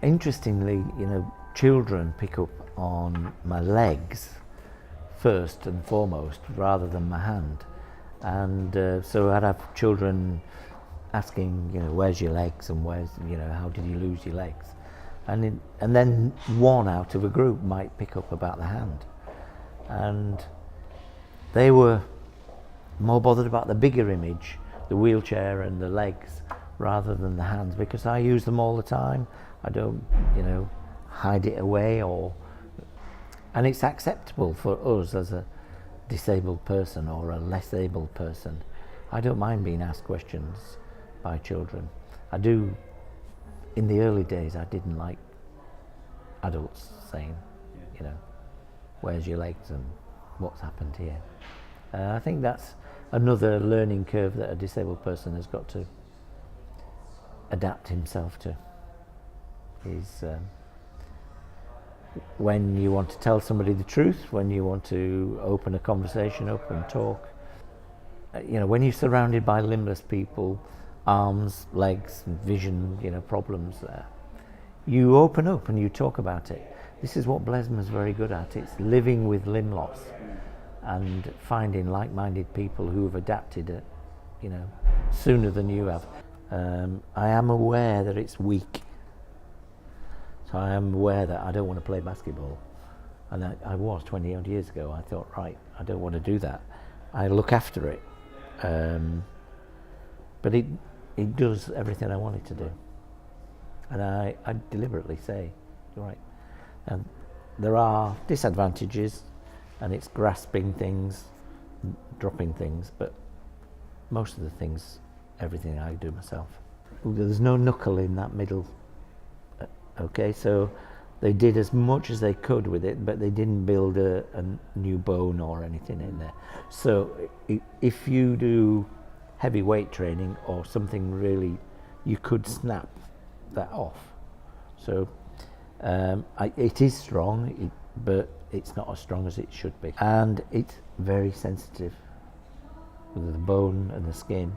Interestingly, children pick up on my legs first and foremost rather than my hand. And so I'd have children asking, where's your legs, and how did you lose your legs? And then one out of a group might pick up about the hand. And they were more bothered about the bigger image, the wheelchair and the legs, rather than the hands, because I use them all the time. I don't, hide it away, and it's acceptable for us as a disabled person or a less able person. I don't mind being asked questions by children. I do. In the early days, I didn't like adults saying, where's your legs and what's happened here. I think that's another learning curve that a disabled person has got to adapt himself to. Is when you want to tell somebody the truth, when you want to open a conversation up and talk, when you're surrounded by limbless people, arms, legs, and vision, problems there, you open up and you talk about it. This is what Blesma's very good at. It's living with limb loss and finding like-minded people who have adapted it, sooner than you have. I am aware that it's weak. So I am aware that I don't want to play basketball. And I was 20 odd years ago. I thought, right, I don't want to do that. I look after it. But it does everything I want it to do. And I deliberately say, right. And there are disadvantages, and it's grasping things, dropping things, but most of the things, everything I do myself. There's no knuckle in that middle. Okay, so they did as much as they could with it, but they didn't build a new bone or anything in there. So if you do heavy weight training or something really, you could snap that off. So it is strong, but it's not as strong as it should be. And it's very sensitive with the bone and the skin.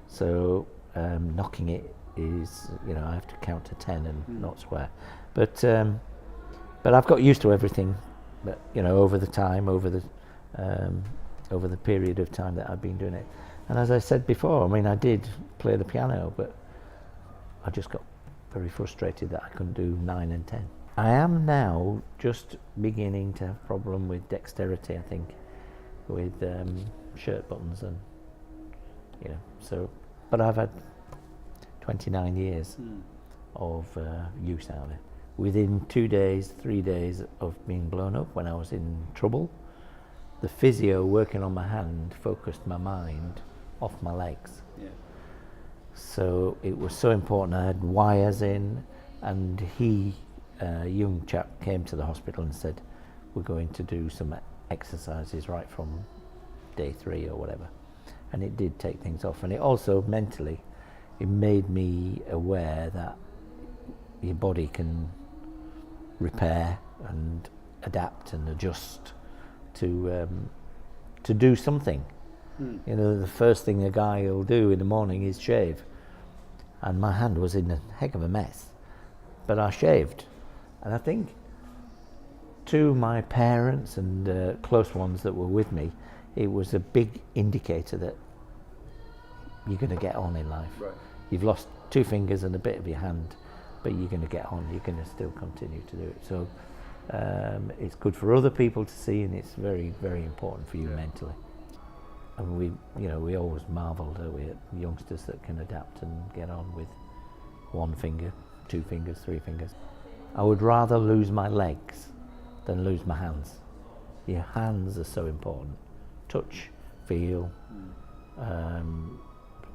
So knocking it is, I have to count to 10 and not swear. But I've got used to everything. But over the time, over the period of time that I've been doing it. And as I said before, I did play the piano, but I just got very frustrated that I couldn't do 9 and 10. I am now just beginning to have a problem with dexterity, I think, with shirt buttons and, so, but I've had 29 years of use out of it. Within 2 days, 3 days of being blown up when I was in trouble, the physio working on my hand focused my mind off my legs. Yeah. So it was so important. I had wires in, and a young chap came to the hospital and said, we're going to do some exercises right from day 3 or whatever. And it did take things off. And it also mentally, it made me aware that your body can repair and adapt and adjust to do something. The first thing a guy will do in the morning is shave, and my hand was in a heck of a mess, but I shaved. And I think to my parents and close ones that were with me, it was a big indicator that you're going to get on in life. Right. You've lost 2 fingers and a bit of your hand, but you're going to get on. You're going to still continue to do it. So it's good for other people to see, and it's very, very important for you mentally. And we always marvel, don't we, at youngsters that can adapt and get on with 1 finger, 2 fingers, 3 fingers. I would rather lose my legs than lose my hands. Your hands are so important. Touch, feel,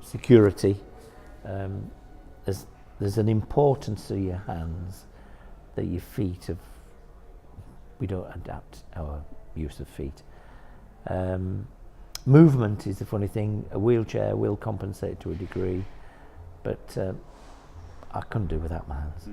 security. There's an importance to your hands that your feet we don't adapt our use of feet. Movement is the funny thing. A wheelchair will compensate to a degree, but I couldn't do without my hands.